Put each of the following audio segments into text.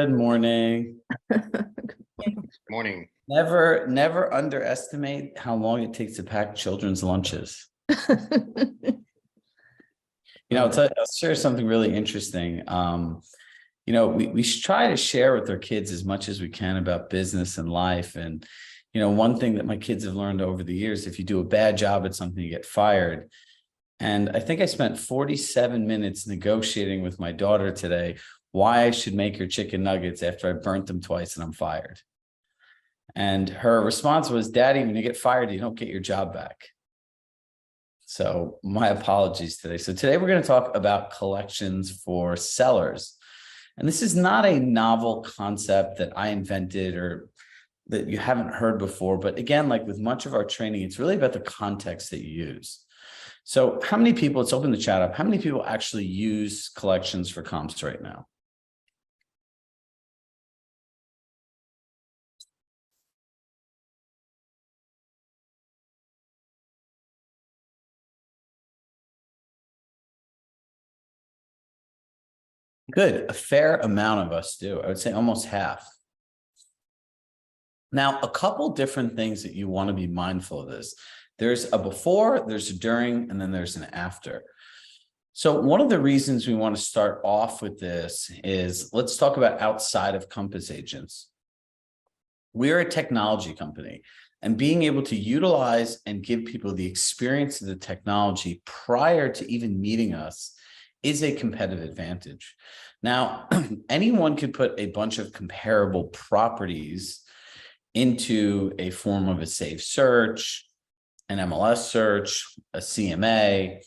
Good morning. Morning. Never underestimate how long it takes to pack children's lunches. I'll share something really interesting. We should try to share with our kids as much as we can about business and life. And, one thing that my kids have learned over the years, if you do a bad job at something, you get fired. And I think I spent 47 minutes negotiating with my daughter today why I should make her chicken nuggets after I burnt them twice and I'm fired. And her response was, Daddy, when you get fired, you don't get your job back. So my apologies today. So today we're going to talk about collections for sellers. And this is not a novel concept that I invented or that you haven't heard before. But again, like with much of our training, it's really about the context that you use. So how many people, let's open the chat up. How many people actually use collections for comps right now? Good. A fair amount of us do. I would say almost half. Now, a couple different things that you want to be mindful of this. There's a before, there's a during, and then there's an after. So one of the reasons we want to start off with this is let's talk about outside of Compass agents. We're a technology company, and being able to utilize and give people the experience of the technology prior to even meeting us is a competitive advantage. Now, anyone could put a bunch of comparable properties into a form of a saved search, an MLS search, a CMA,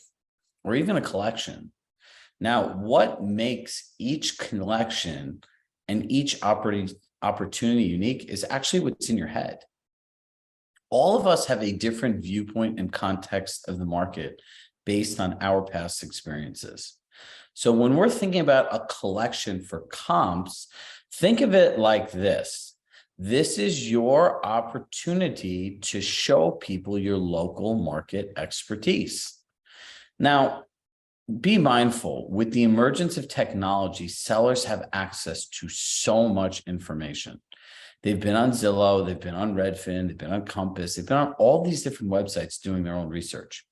or even a collection. Now, what makes each collection and each opportunity unique is actually what's in your head. All of us have a different viewpoint and context of the market based on our past experiences. So when we're thinking about a collection for comps, think of it like this. This is your opportunity to show people your local market expertise. Now, be mindful, with the emergence of technology, sellers have access to so much information. They've been on Zillow, they've been on Redfin, they've been on Compass, they've been on all these different websites doing their own research.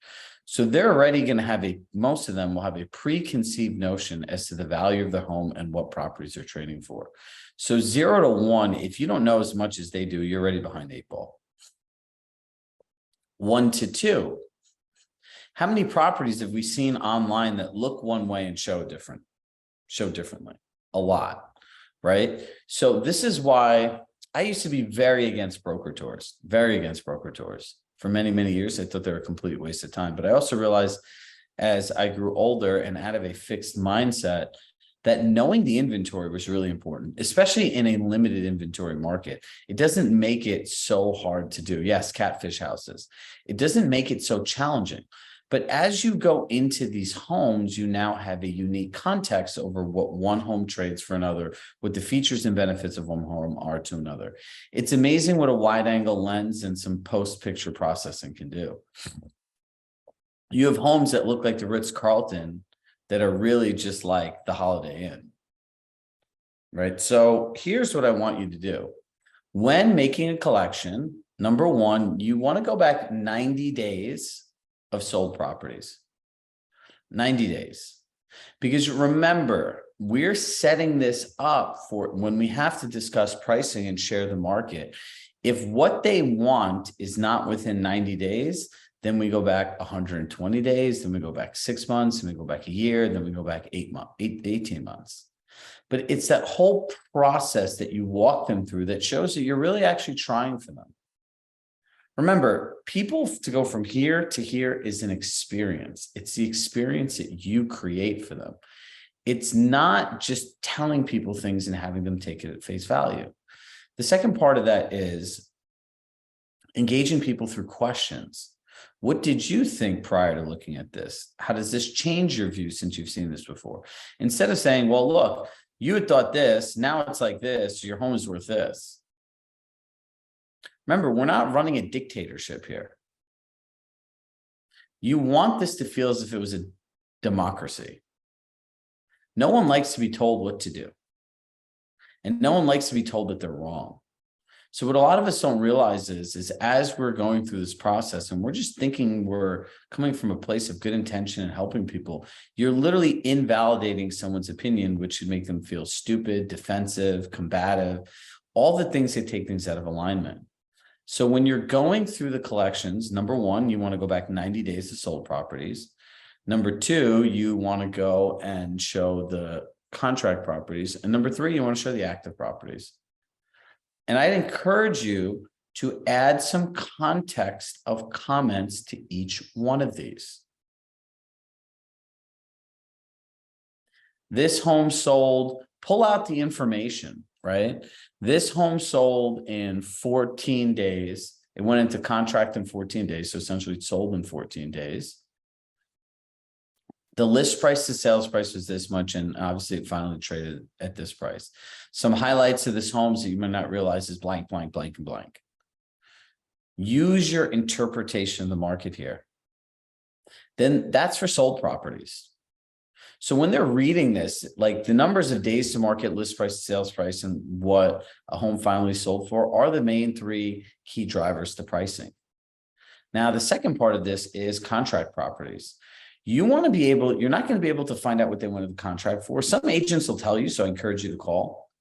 So they're already going to have most of them will have a preconceived notion as to the value of the home and what properties they're trading for. So 0 to 1, if you don't know as much as they do, you're already behind 8 ball. 1 to 2. How many properties have we seen online that look one way and show differently? A lot, right? So this is why I used to be very against broker tours. For many, many years, I thought they were a complete waste of time. But I also realized as I grew older and out of a fixed mindset that knowing the inventory was really important, especially in a limited inventory market. It doesn't make it so hard to do. Yes, catfish houses. It doesn't make it so challenging. But as you go into these homes, you now have a unique context over what one home trades for another, what the features and benefits of one home are to another. It's amazing what a wide angle lens and some post-picture processing can do. You have homes that look like the Ritz-Carlton that are really just like the Holiday Inn, right? So here's what I want you to do. When making a collection, number one, you want to go back 90 days of sold properties. 90 days. Because remember, we're setting this up for when we have to discuss pricing and share the market. If what they want is not within 90 days, then we go back 120 days, then we go back 6 months, then we go back a year, then we go back 18 months. But it's that whole process that you walk them through that shows that you're really actually trying for them. Remember, people to go from here to here is an experience. It's the experience that you create for them. It's not just telling people things and having them take it at face value. The second part of that is engaging people through questions. What did you think prior to looking at this? How does this change your view since you've seen this before? Instead of saying, well, look, you had thought this, now it's like this, your home is worth this. Remember, we're not running a dictatorship here. You want this to feel as if it was a democracy. No one likes to be told what to do. And no one likes to be told that they're wrong. So what a lot of us don't realize is as we're going through this process and we're just thinking we're coming from a place of good intention and helping people, you're literally invalidating someone's opinion, which should make them feel stupid, defensive, combative, all the things that take things out of alignment. So when you're going through the collections, number one, you want to go back 90 days to sold properties. Number two, you want to go and show the contract properties. And number three, you want to show the active properties. And I'd encourage you to add some context of comments to each one of these. This home sold, pull out the information, right? This home sold in 14 days. It went into contract in 14 days. So essentially it sold in 14 days. The list price to sales price was this much, and obviously it finally traded at this price. Some highlights of this home that you might not realize is blank, blank, blank, and blank. Use your interpretation of the market here. Then that's for sold properties. So when they're reading this, like the numbers of days to market, list price, sales price, and what a home finally sold for are the main three key drivers to pricing. Now, the second part of this is contract properties. You want to be able, you're not going to be able to find out what they wanted the contract for. Some agents will tell you, so I encourage you to call.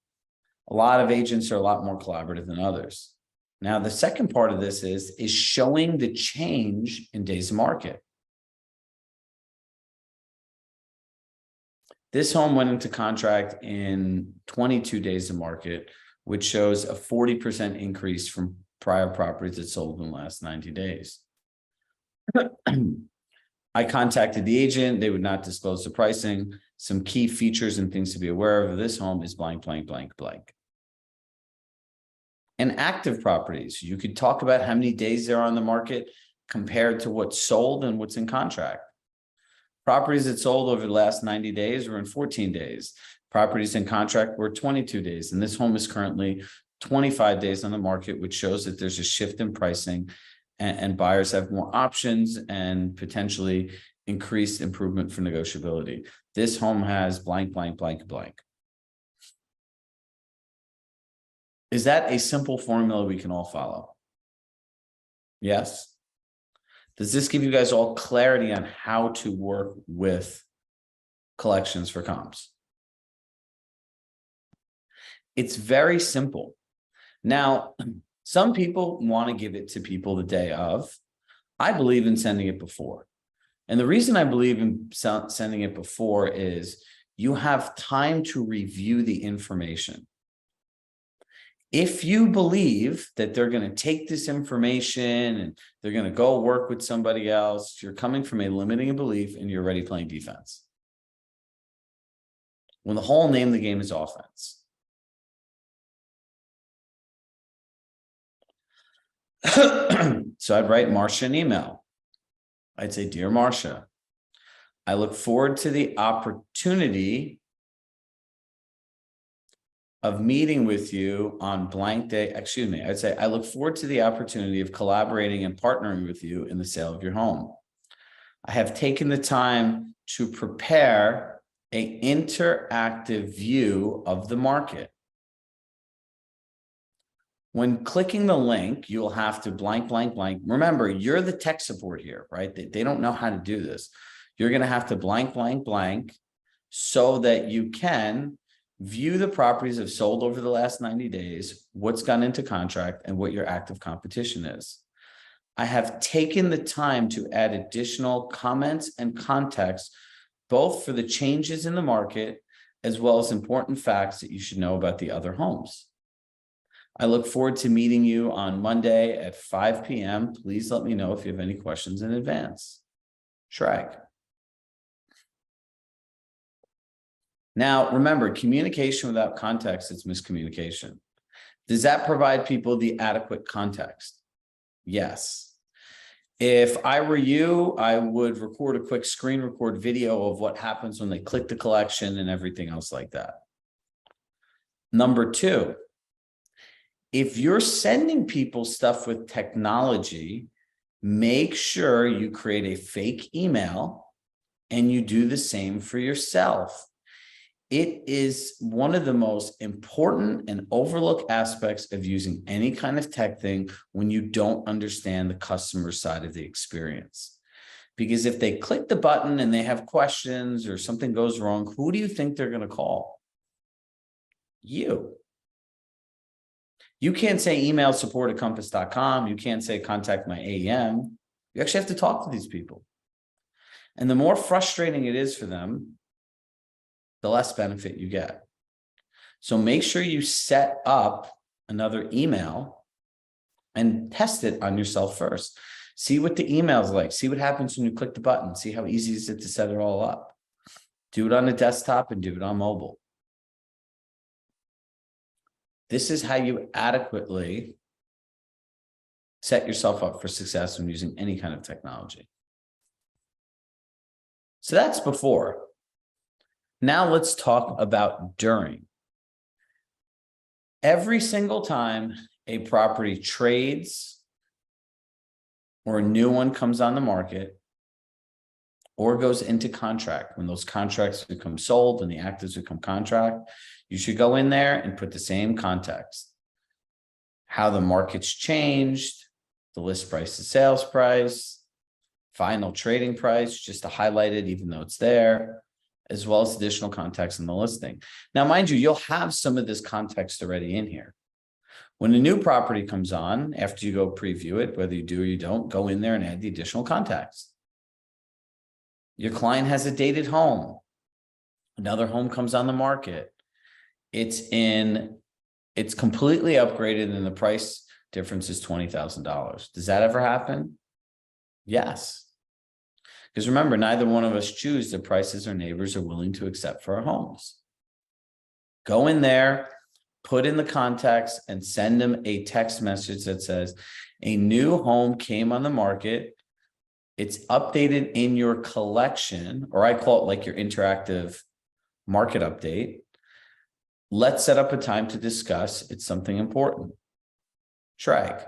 A lot of agents are a lot more collaborative than others. Now, the second part of this is showing the change in days to market. This home went into contract in 22 days to market, which shows a 40% increase from prior properties that sold in the last 90 days. I contacted the agent. They would not disclose the pricing. Some key features and things to be aware of this home is blank, blank, blank, blank. And active properties, you could talk about how many days they're on the market compared to what's sold and what's in contract. Properties that sold over the last 90 days were in 14 days. Properties in contract were 22 days. And this home is currently 25 days on the market, which shows that there's a shift in pricing and buyers have more options and potentially increased improvement for negotiability. This home has blank, blank, blank, blank. Is that a simple formula we can all follow? Yes. Does this give you guys all clarity on how to work with collections for comps? It's very simple. Now, some people want to give it to people the day of. I believe in sending it before. And the reason I believe in sending it before is you have time to review the information. If you believe that they're going to take this information and they're going to go work with somebody else, you're coming from a limiting belief and you're already playing defense. When the whole name of the game is offense. So I'd write Marcia an email. I'd say, "Dear Marcia, I look forward to the opportunity of meeting with you on blank day." Excuse me. I'd say, "I look forward to the opportunity of collaborating and partnering with you in the sale of your home. I have taken the time to prepare an interactive view of the market. When clicking the link, you'll have to blank, blank, blank. Remember, you're the tech support here, right? They don't know how to do this. You're going to have to blank, blank, blank so that you can view the properties that have sold over the last 90 days, what's gone into contract, and what your active competition is. I have taken the time to add additional comments and context, both for the changes in the market, as well as important facts that you should know about the other homes. I look forward to meeting you on Monday at 5 p.m. Please let me know if you have any questions in advance. Chirag." Now, remember, communication without context is miscommunication. Does that provide people the adequate context? Yes. If I were you, I would record a quick screen record video of what happens when they click the collection and everything else like that. Number two, if you're sending people stuff with technology, make sure you create a fake email and you do the same for yourself. It is one of the most important and overlooked aspects of using any kind of tech thing when you don't understand the customer side of the experience. Because if they click the button and they have questions or something goes wrong, who do you think they're going to call? You. You can't say email support@compass.com. You can't say contact my AEM. You actually have to talk to these people. And the more frustrating it is for them, the less benefit you get. So make sure you set up another email and test it on yourself first. See what the email is like. See what happens when you click the button. See how easy is it to set it all up. Do it on a desktop and do it on mobile. This is how you adequately set yourself up for success when using any kind of technology. So that's before. Now let's talk about during. Every single time a property trades or a new one comes on the market or goes into contract, when those contracts become sold and the actives become contract, you should go in there and put the same context. How the market's changed, the list price to sales price, final trading price, just to highlight it even though it's there, as well as additional context in the listing. Now, mind you, you'll have some of this context already in here. When a new property comes on, after you go preview it, whether you do or you don't, go in there and add the additional context. Your client has a dated home. Another home comes on the market. It's completely upgraded and the price difference is $20,000. Does that ever happen? Yes. Because remember, neither one of us choose the prices our neighbors are willing to accept for our homes. Go in there, put in the context, and send them a text message that says, a new home came on the market. It's updated in your collection, or I call it like your interactive market update. Let's set up a time to discuss. It's something important. Chirag.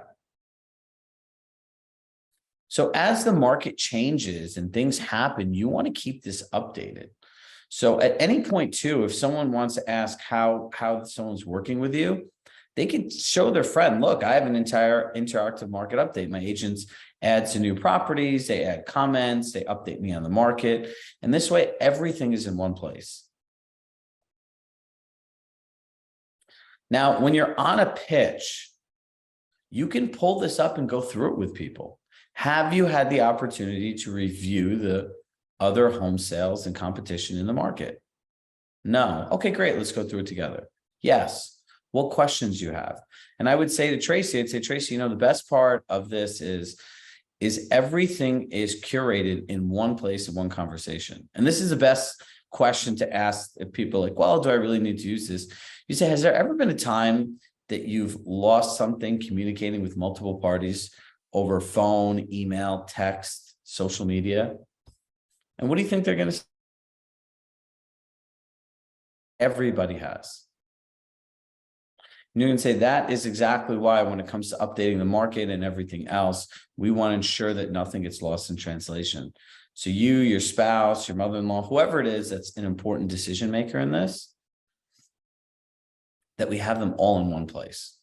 So as the market changes and things happen, you want to keep this updated. So at any point too, if someone wants to ask how someone's working with you, they can show their friend, look, I have an entire interactive market update. My agents add to new properties, they add comments, they update me on the market. And this way, everything is in one place. Now, when you're on a pitch, you can pull this up and go through it with people. Have you had the opportunity to review the other home sales and competition in the market? No. Okay, great. Let's go through it together. Yes. What questions you have? And I would say to Tracy, I'd say, Tracy, the best part of this is everything is curated in one place in one conversation. And this is the best question to ask if people are like, well, do I really need to use this? You say, has there ever been a time that you've lost something communicating with multiple parties over phone, email, text, social media? And what do you think they're going to say? Everybody has. And you're going to say that is exactly why when it comes to updating the market and everything else, we want to ensure that nothing gets lost in translation. So you, your spouse, your mother-in-law, whoever it is that's an important decision maker in this, that we have them all in one place.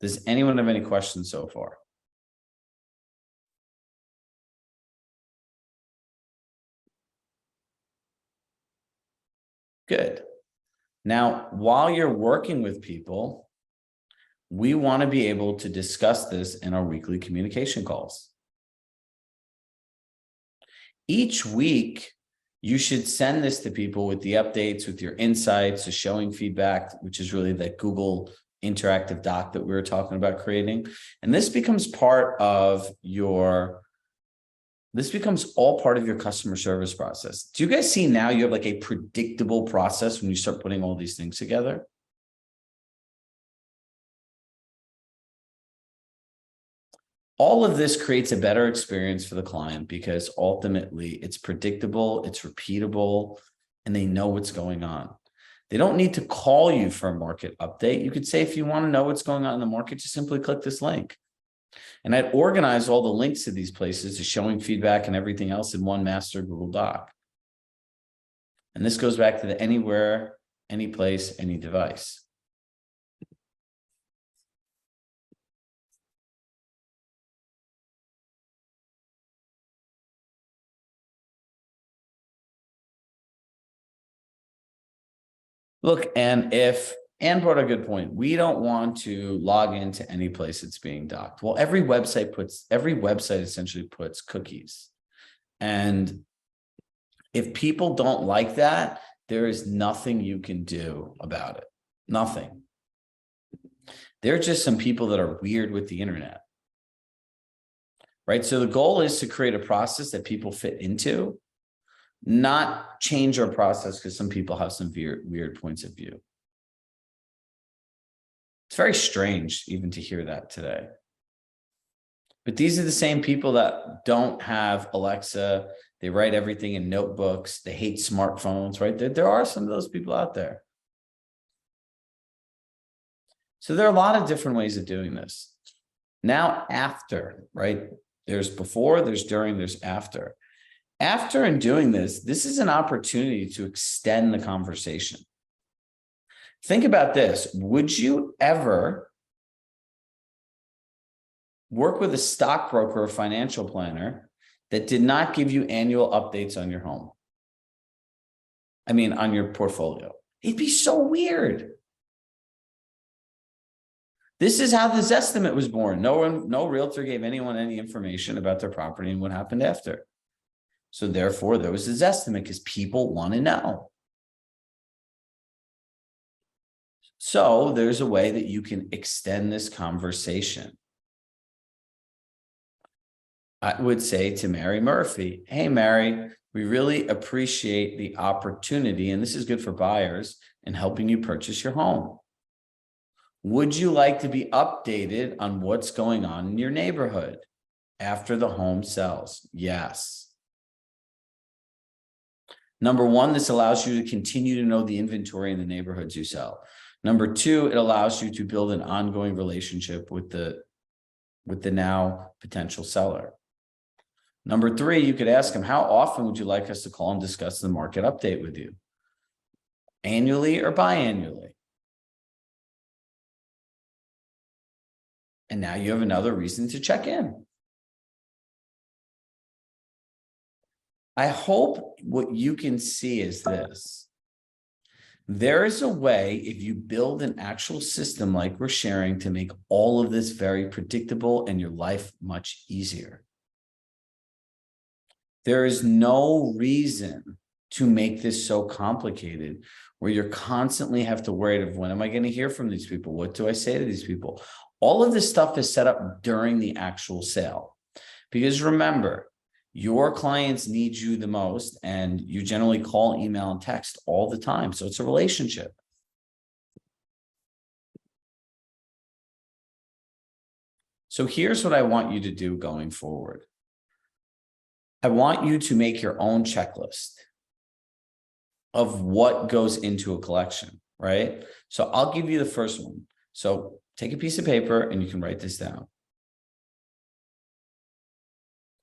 Does anyone have any questions so far? Good. Now, while you're working with people, we want to be able to discuss this in our weekly communication calls. Each week, you should send this to people with the updates, with your insights, the showing feedback, which is really that Google interactive doc that we were talking about creating. And this becomes all part of your customer service process. Do you guys see now you have like a predictable process when you start putting all these things together? All of this creates a better experience for the client because ultimately it's predictable, it's repeatable, and they know what's going on. They don't need to call you for a market update. You could say, if you want to know what's going on in the market, just simply click this link. And I'd organize all the links to these places to showing feedback and everything else in one master Google Doc. And this goes back to the anywhere, any place, any device. Look, and Anne brought a good point. We don't want to log into any place that's being docked. Well, every website essentially puts cookies. And if people don't like that, there is nothing you can do about it. Nothing. There are just some people that are weird with the internet. Right? So the goal is to create a process that people fit into, not change our process because some people have some weird points of view. It's very strange even to hear that today. But these are the same people that don't have Alexa. They write everything in notebooks. They hate smartphones, right? There are some of those people out there. So there are a lot of different ways of doing this. Now after, right? There's before, there's during, there's after. After and doing this, this is an opportunity to extend the conversation. Think about this. Would you ever work with a stockbroker or financial planner that did not give you annual updates on your home? I mean, on your portfolio. It'd be so weird. This is how this estimate was born. No realtor gave anyone any information about their property and what happened after. So therefore, there was this estimate because people want to know. So there's a way that you can extend this conversation. I would say to Mary Murphy, hey, Mary, we really appreciate the opportunity, and this is good for buyers, in helping you purchase your home. Would you like to be updated on what's going on in your neighborhood after the home sells? Yes. Number one, this allows you to continue to know the inventory in the neighborhoods you sell. Number two, it allows you to build an ongoing relationship with the now potential seller. Number three, you could ask them, how often would you like us to call and discuss the market update with you? Annually or biannually? And now you have another reason to check in. I hope what you can see is this. There is a way, if you build an actual system like we're sharing, to make all of this very predictable and your life much easier. There is no reason to make this so complicated where you're constantly have to worry of, when am I going to hear from these people? What do I say to these people? All of this stuff is set up during the actual sale. Because remember, your clients need you the most, and you generally call, email, and text all the time. So it's a relationship. So here's what I want you to do going forward. I want you to make your own checklist of what goes into a collection, right? So I'll give you the first one. So take a piece of paper and you can write this down.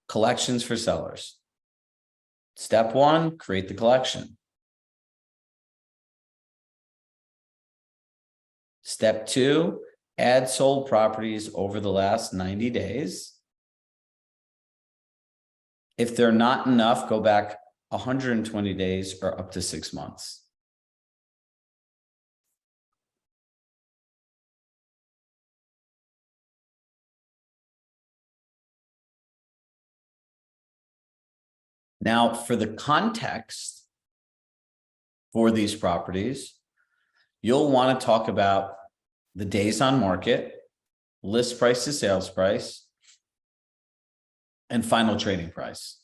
Collections for sellers. Step one, create the collection. Step two, add sold properties over the last 90 days. If they're not enough, go back 120 days or up to 6 months. Now, for the context for these properties, you'll want to talk about the days on market, list price to sales price, and final trading price,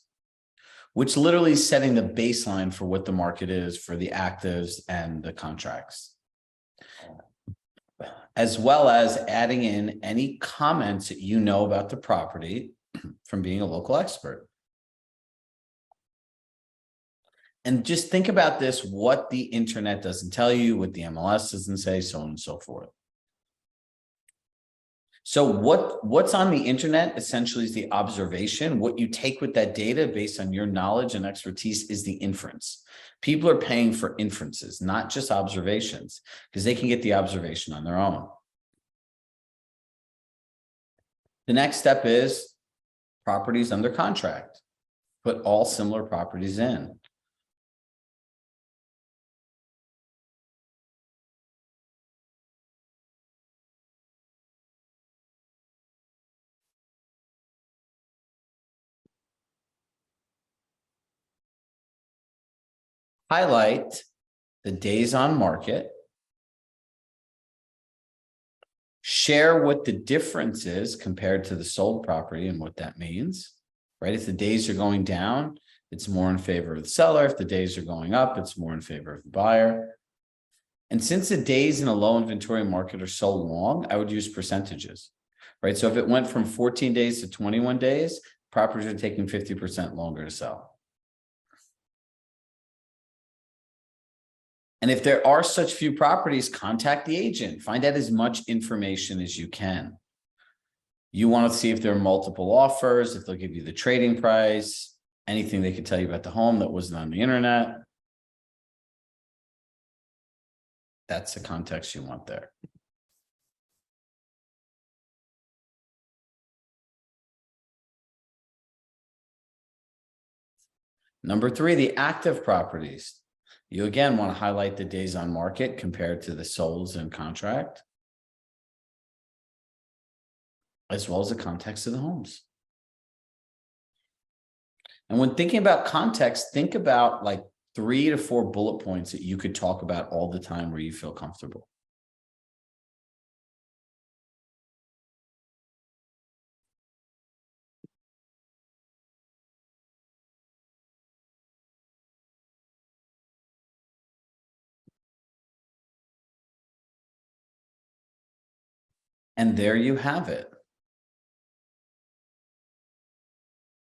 which literally is setting the baseline for what the market is for the actives and the contracts, as well as adding in any comments that you know about the property from being a local expert. And just think about this, what the internet doesn't tell you, what the MLS doesn't say, so on and so forth. So what's on the internet essentially is the observation. What you take with that data based on your knowledge and expertise is the inference. People are paying for inferences, not just observations, because they can get the observation on their own. The next step is properties under contract. Put all similar properties in. Highlight the days on market. Share what the difference is compared to the sold property and what that means, right? If the days are going down, it's more in favor of the seller. If the days are going up, it's more in favor of the buyer. And since the days in a low inventory market are so long, I would use percentages, right? So if it went from 14 days to 21 days, properties are taking 50% longer to sell. And if there are such few properties, contact the agent. Find out as much information as you can. You want to see if there are multiple offers, if they'll give you the trading price, anything they could tell you about the home that wasn't on the internet. That's the context you want there. Number 3, the active properties. You again want to highlight the days on market compared to the solds in contract, as well as the context of the homes. And when thinking about context, think about like 3 to 4 bullet points that you could talk about all the time where you feel comfortable. And there you have it.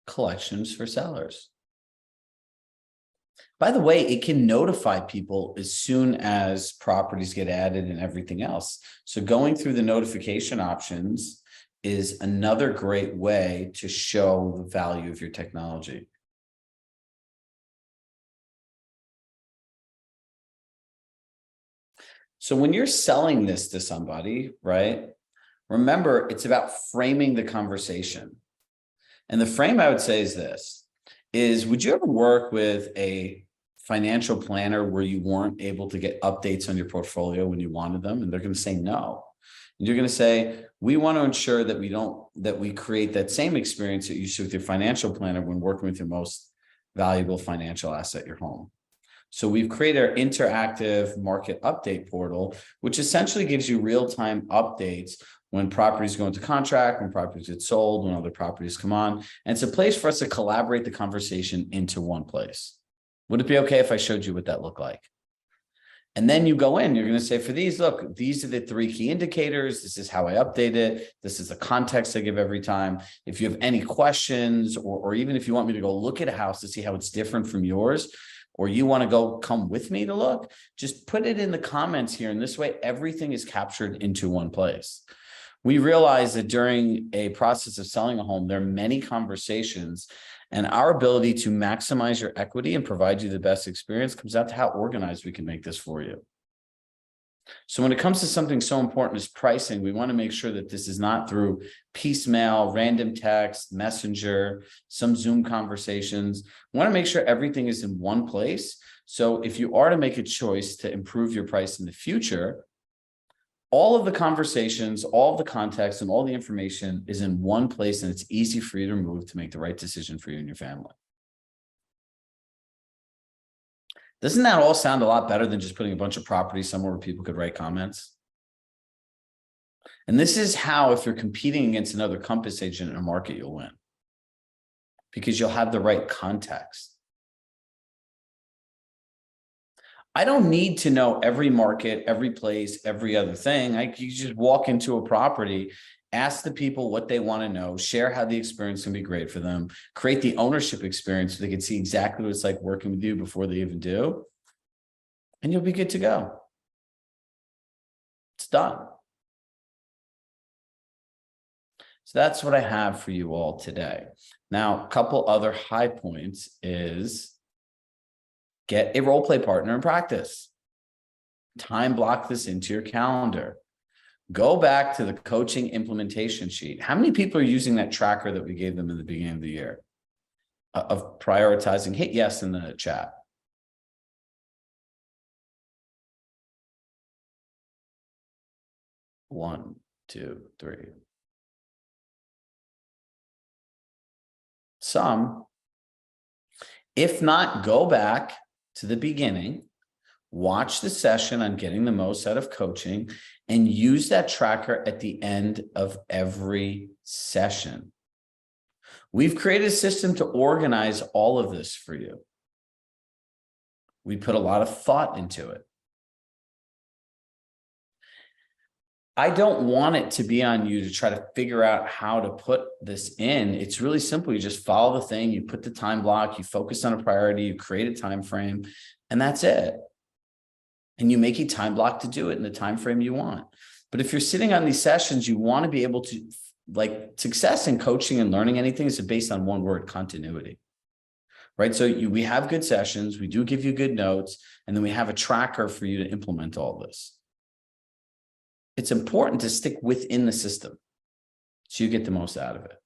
Collections for sellers. By the way, it can notify people as soon as properties get added and everything else. So going through the notification options is another great way to show the value of your technology. So when you're selling this to somebody, right, remember, it's about framing the conversation. And the frame I would say is this, is would you ever work with a financial planner where you weren't able to get updates on your portfolio when you wanted them? And they're going to say no. And you're going to say, we want to ensure that we create that same experience that you see with your financial planner when working with your most valuable financial asset, your home. So we've created our interactive market update portal, which essentially gives you real-time updates when properties go into contract, when properties get sold, when other properties come on. And it's a place for us to collaborate the conversation into one place. Would it be okay if I showed you what that looked like? And then you go in, you're going to say for these, look, these are the 3 key indicators. This is how I update it. This is the context I give every time. If you have any questions, or even if you want me to go look at a house to see how it's different from yours, or you want to go come with me to look, just put it in the comments here. And this way, everything is captured into one place. We realize that during a process of selling a home, there are many conversations, and our ability to maximize your equity and provide you the best experience comes down to how organized we can make this for you. So when it comes to something so important as pricing, we want to make sure that this is not through piecemeal, random text, messenger, some Zoom conversations. We want to make sure everything is in one place. So if you are to make a choice to improve your price in the future, all of the conversations, all of the context, and all the information is in one place, and it's easy for you to remove to make the right decision for you and your family. Doesn't that all sound a lot better than just putting a bunch of properties somewhere where people could write comments? And this is how, if you're competing against another Compass agent in a market, you'll win, because you'll have the right context. I don't need to know every market, every place, every other thing. You just walk into a property, ask the people what they want to know, share how the experience can be great for them, create the ownership experience so they can see exactly what it's like working with you before they even do, and you'll be good to go. It's done. So that's what I have for you all today. Now, a couple other high points is get a role play partner in practice. Time block this into your calendar. Go back to the coaching implementation sheet. How many people are using that tracker that we gave them in the beginning of the year of prioritizing? Hit yes in the chat. One, two, three. Some. If not, go back to the beginning, watch the session on getting the most out of coaching, and use that tracker at the end of every session. We've created a system to organize all of this for you. We put a lot of thought into it. I don't want it to be on you to try to figure out how to put this in. It's really simple. You just follow the thing, you put the time block, you focus on a priority, you create a time frame, and that's it. And you make a time block to do it in the time frame you want. But if you're sitting on these sessions, you want to be able to, like, success in coaching and learning anything is based on one word: continuity. Right? So we have good sessions, we do give you good notes, and then we have a tracker for you to implement all this. It's important to stick within the system so you get the most out of it.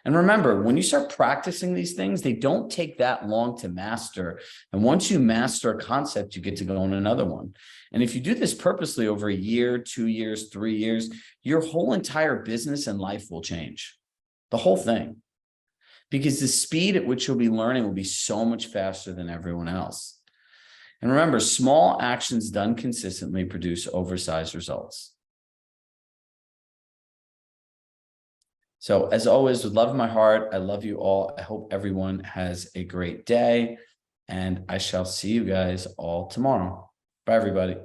And remember, when you start practicing these things, they don't take that long to master. And once you master a concept, you get to go on another one. And if you do this purposely over a year, 2 years, 3 years, your whole entire business and life will change. The whole thing. Because the speed at which you'll be learning will be so much faster than everyone else. And remember, small actions done consistently produce oversized results. So as always, with love in my heart, I love you all. I hope everyone has a great day, and I shall see you guys all tomorrow. Bye, everybody.